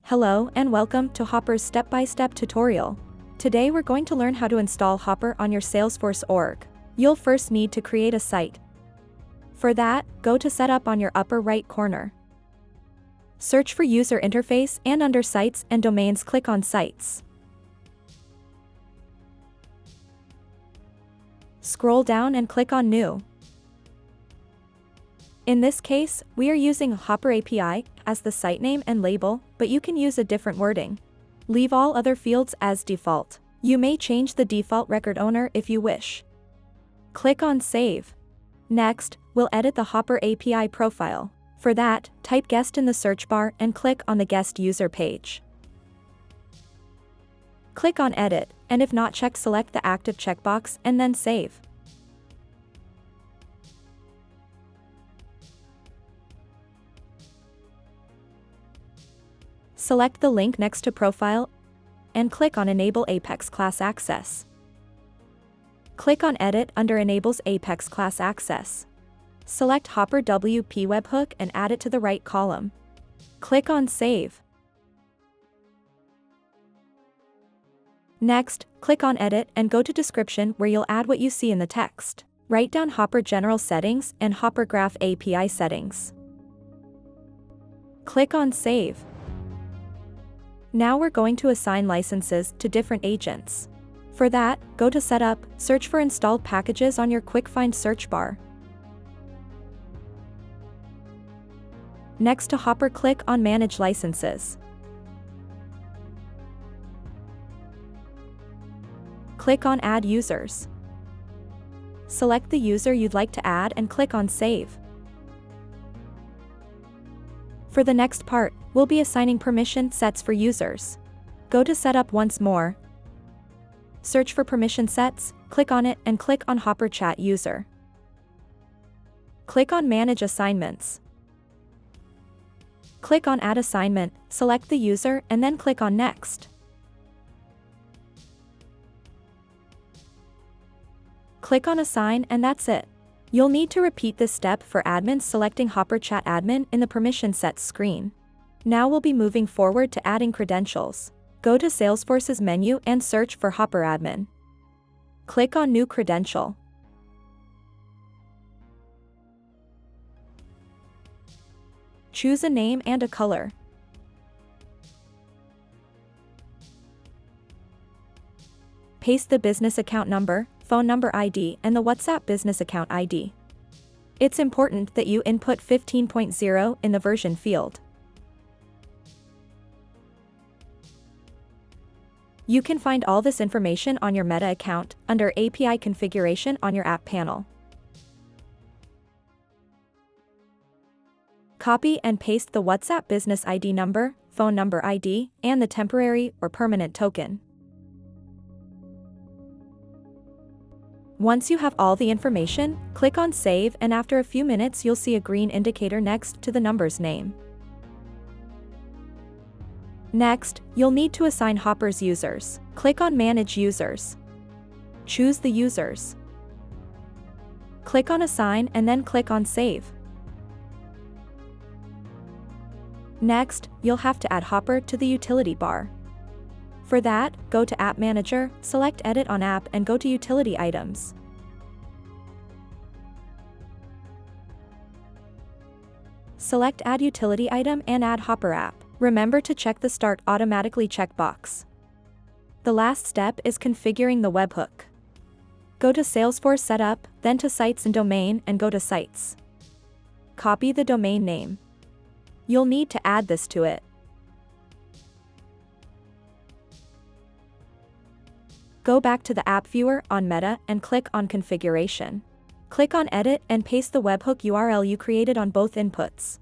Hello and welcome to Hopper's step-by-step tutorial. Today we're going to learn how to install Hopper on your Salesforce org. You'll first need to create a site. For that, go to Setup on your upper right corner. Search for User Interface and under Sites and Domains click on Sites. Scroll down and click on New. In this case, we are using Hopper API as the site name and label, but you can use a different wording. Leave all other fields as default. You may change the default record owner if you wish. Click on Save. Next, we'll edit the Hopper API profile. For that, type guest in the search bar and click on the guest user page. Click on Edit, and if not checked, select the active checkbox and then Save. Select the link next to Profile and click on Enable Apex Class Access. Click on Edit under Enables Apex Class Access. Select Hopper WP Webhook and add it to the right column. Click on Save. Next, click on Edit and go to Description where you'll add what you see in the text. Write down Hopper General Settings and Hopper Graph API Settings. Click on Save. Now we're going to assign licenses to different agents. For that, go to Setup, search for installed packages on your Quick Find search bar. Next to Hopper, click on Manage Licenses. Click on Add Users. Select the user you'd like to add and click on Save. For the next part, we'll be assigning permission sets for users. Go to Setup once more. Search for permission sets, click on it and click on Hopper Chat User. Click on Manage Assignments. Click on Add Assignment, select the user and then click on Next. Click on Assign and that's it. You'll need to repeat this step for admins selecting Hopper Chat Admin in the Permission Sets screen. Now we'll be moving forward to adding credentials. Go to Salesforce's menu and search for Hopper Admin. Click on New Credential. Choose a name and a color. Paste the business account number, phone number ID and the WhatsApp business account ID. It's important that you input 15.0 in the version field. You can find all this information on your Meta account under API Configuration on your app panel. Copy and paste the WhatsApp business ID number, phone number ID, and the temporary or permanent token. Once you have all the information, click on Save and after a few minutes you'll see a green indicator next to the number's name. Next, you'll need to assign Hopper's users. Click on Manage Users. Choose the users. Click on Assign and then click on Save. Next, you'll have to add Hopper to the utility bar. For that, go to App Manager, select Edit on App and go to Utility Items. Select Add Utility Item and add Hopper App. Remember to check the Start Automatically checkbox. The last step is configuring the webhook. Go to Salesforce Setup, then to Sites and Domain and go to Sites. Copy the domain name. You'll need to add this to it. Go back to the App Viewer on Meta and click on Configuration. Click on Edit and paste the webhook URL you created on both inputs.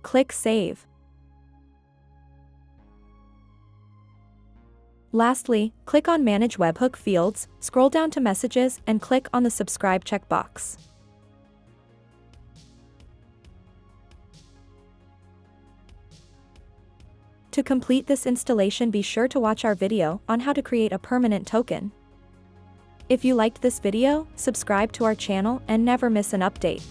Click Save. Lastly, click on Manage Webhook Fields, scroll down to Messages and click on the Subscribe checkbox. To complete this installation, be sure to watch our video on how to create a permanent token. If you liked this video, subscribe to our channel and never miss an update.